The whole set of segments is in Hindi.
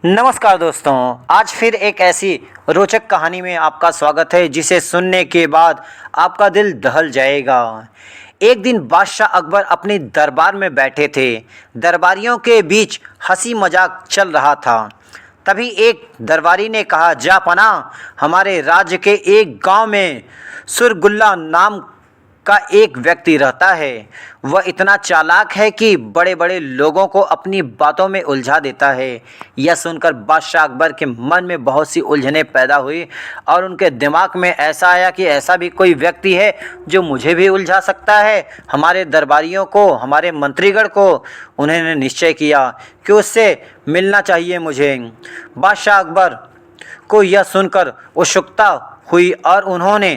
नमस्कार दोस्तों, आज फिर एक ऐसी रोचक कहानी में आपका स्वागत है जिसे सुनने के बाद आपका दिल दहल जाएगा। एक दिन बादशाह अकबर अपने दरबार में बैठे थे। दरबारियों के बीच हंसी मजाक चल रहा था। तभी एक दरबारी ने कहा, जापना, हमारे राज्य के एक गांव में सुरगुल्ला नाम का एक व्यक्ति रहता है। वह इतना चालाक है कि बड़े बड़े लोगों को अपनी बातों में उलझा देता है। यह सुनकर बादशाह अकबर के मन में बहुत सी उलझनें पैदा हुई और उनके दिमाग में ऐसा आया कि ऐसा भी कोई व्यक्ति है जो मुझे भी उलझा सकता है। हमारे दरबारियों को, हमारे मंत्रीगण को उन्होंने निश्चय किया कि उससे मिलना चाहिए मुझे। बादशाह अकबर को यह सुनकर उत्सुकता हुई और उन्होंने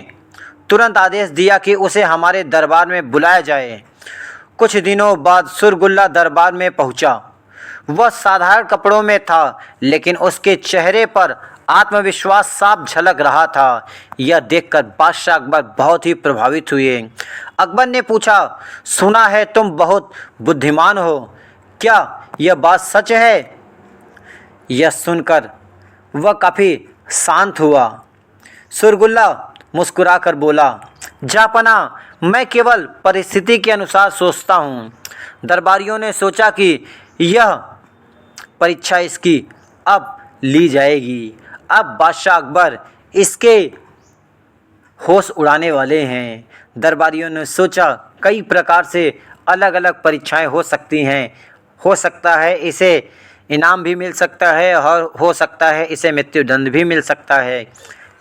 तुरंत आदेश दिया कि उसे हमारे दरबार में बुलाया जाए। कुछ दिनों बाद सुरगुल्ला दरबार में पहुंचा। वह साधारण कपड़ों में था, लेकिन उसके चेहरे पर आत्मविश्वास साफ झलक रहा था। यह देखकर बादशाह अकबर बहुत ही प्रभावित हुए। अकबर ने पूछा, सुना है तुम बहुत बुद्धिमान हो, क्या यह बात सच है? यह सुनकर वह काफ़ी शांत हुआ। सुरगुल्ला मुस्कुराकर बोला, जापना, मैं केवल परिस्थिति के अनुसार सोचता हूँ। दरबारियों ने सोचा कि यह परीक्षा इसकी अब ली जाएगी। अब बादशाह अकबर इसके होश उड़ाने वाले हैं। दरबारियों ने सोचा कई प्रकार से अलग अलग परीक्षाएं हो सकती हैं। हो सकता है इसे इनाम भी मिल सकता है और हो सकता है इसे मृत्युदंड भी मिल सकता है,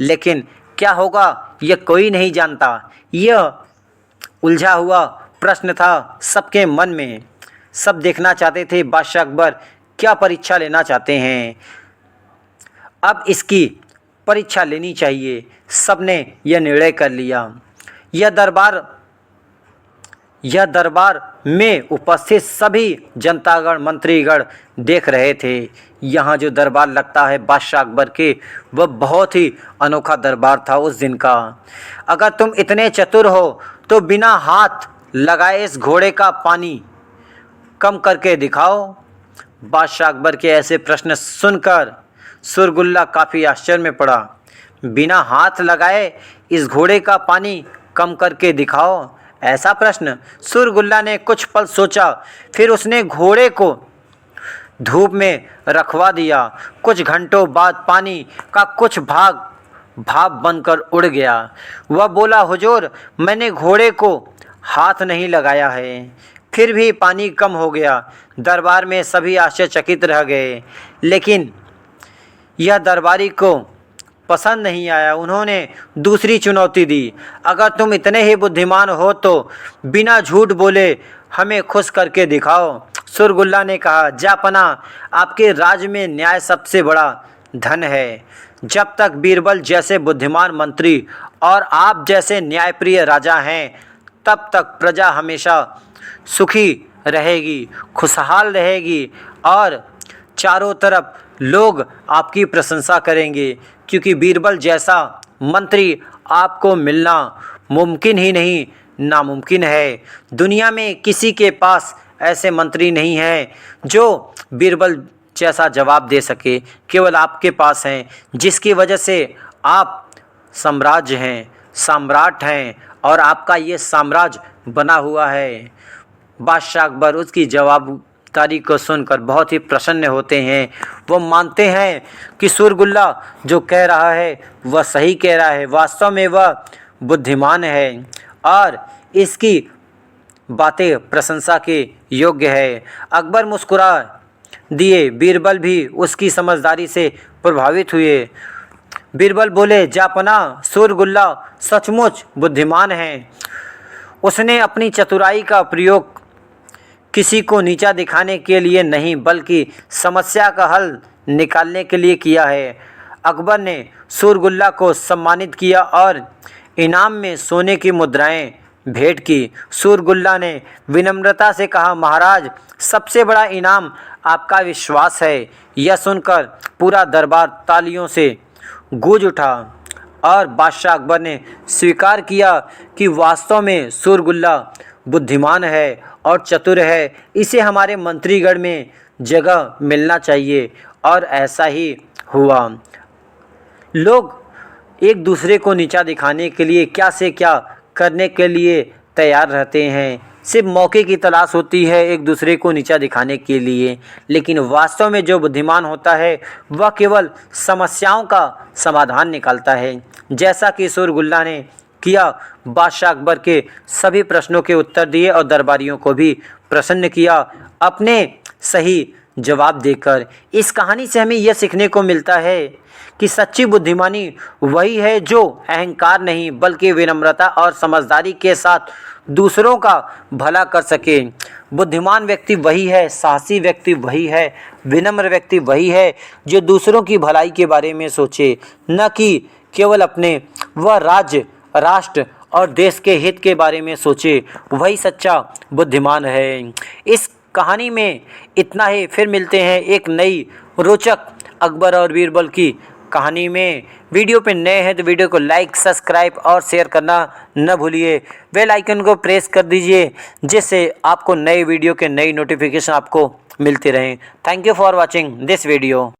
लेकिन क्या होगा यह कोई नहीं जानता। यह उलझा हुआ प्रश्न था सबके मन में। सब देखना चाहते थे बादशाह अकबर क्या परीक्षा लेना चाहते हैं। अब इसकी परीक्षा लेनी चाहिए। सबने यह निर्णय कर लिया। यह दरबार में उपस्थित सभी जनतागण, मंत्रीगण देख रहे थे। यहाँ जो दरबार लगता है बादशाह अकबर के, वह बहुत ही अनोखा दरबार था उस दिन का। अगर तुम इतने चतुर हो तो बिना हाथ लगाए इस घोड़े का पानी कम करके दिखाओ। बादशाह अकबर के ऐसे प्रश्न सुनकर सुरगुल्ला काफ़ी आश्चर्य में पड़ा। बिना हाथ लगाए इस घोड़े का पानी कम करके दिखाओ, ऐसा प्रश्न? सुरगुल्ला ने कुछ पल सोचा, फिर उसने घोड़े को धूप में रखवा दिया। कुछ घंटों बाद पानी का कुछ भाग भाप बनकर उड़ गया। वह बोला, हुजूर, मैंने घोड़े को हाथ नहीं लगाया है, फिर भी पानी कम हो गया। दरबार में सभी आश्चर्यचकित रह गए, लेकिन यह दरबारी को पसंद नहीं आया। उन्होंने दूसरी चुनौती दी, अगर तुम इतने ही बुद्धिमान हो तो बिना झूठ बोले हमें खुश करके दिखाओ। सुरगुल्ला ने कहा, जापना, आपके राज्य में न्याय सबसे बड़ा धन है। जब तक बीरबल जैसे बुद्धिमान मंत्री और आप जैसे न्यायप्रिय राजा हैं, तब तक प्रजा हमेशा सुखी रहेगी, खुशहाल रहेगी और चारों तरफ लोग आपकी प्रशंसा करेंगे, क्योंकि बीरबल जैसा मंत्री आपको मिलना मुमकिन ही नहीं, नामुमकिन है। दुनिया में किसी के पास ऐसे मंत्री नहीं हैं जो बीरबल जैसा जवाब दे सके। केवल आपके पास हैं, जिसकी वजह से आप साम्राज्य हैं, सम्राट हैं और आपका ये साम्राज्य बना हुआ है। बादशाह अकबर उसकी जवाबदारी को सुनकर बहुत ही प्रसन्न होते हैं। वो मानते हैं कि सुरगुल्ला जो कह रहा है वह सही कह रहा है। वास्तव में वह बुद्धिमान है और इसकी बातें प्रशंसा के योग्य है। अकबर मुस्कुरा दिए। बीरबल भी उसकी समझदारी से प्रभावित हुए। बीरबल बोले, जापना, सुरगुल्ला सचमुच बुद्धिमान है। उसने अपनी चतुराई का प्रयोग किसी को नीचा दिखाने के लिए नहीं, बल्कि समस्या का हल निकालने के लिए किया है। अकबर ने सुरगुल्ला को सम्मानित किया और इनाम में सोने की मुद्राएं भेंट की। सुरगुल्ला ने विनम्रता से कहा, महाराज, सबसे बड़ा इनाम आपका विश्वास है। यह सुनकर पूरा दरबार तालियों से गूंज उठा और बादशाह अकबर ने स्वीकार किया कि वास्तव में सुरगुल्ला बुद्धिमान है और चतुर है। इसे हमारे मंत्रीगण में जगह मिलना चाहिए और ऐसा ही हुआ। लोग एक दूसरे को नीचा दिखाने के लिए क्या से क्या करने के लिए तैयार रहते हैं। सिर्फ मौके की तलाश होती है एक दूसरे को नीचा दिखाने के लिए, लेकिन वास्तव में जो बुद्धिमान होता है वह केवल समस्याओं का समाधान निकालता है, जैसा कि शोरगुल्ला ने किया। बादशाह अकबर के सभी प्रश्नों के उत्तर दिए और दरबारियों को भी प्रसन्न किया अपने सही जवाब देकर। इस कहानी से हमें यह सीखने को मिलता है कि सच्ची बुद्धिमानी वही है जो अहंकार नहीं बल्कि विनम्रता और समझदारी के साथ दूसरों का भला कर सके। बुद्धिमान व्यक्ति वही है, साहसी व्यक्ति वही है, विनम्र व्यक्ति वही है जो दूसरों की भलाई के बारे में सोचे, न कि केवल अपने वह राज्य, राष्ट्र और देश के हित के बारे में सोचे। वही सच्चा बुद्धिमान है। इस कहानी में इतना ही। फिर मिलते हैं एक नई रोचक अकबर और बीरबल की कहानी में। वीडियो पे नए हैं तो वीडियो को लाइक, सब्सक्राइब और शेयर करना न भूलिए। बेल आइकन को प्रेस कर दीजिए जिससे आपको नए वीडियो के नई नोटिफिकेशन आपको मिलते रहें। Thank you for watching this video.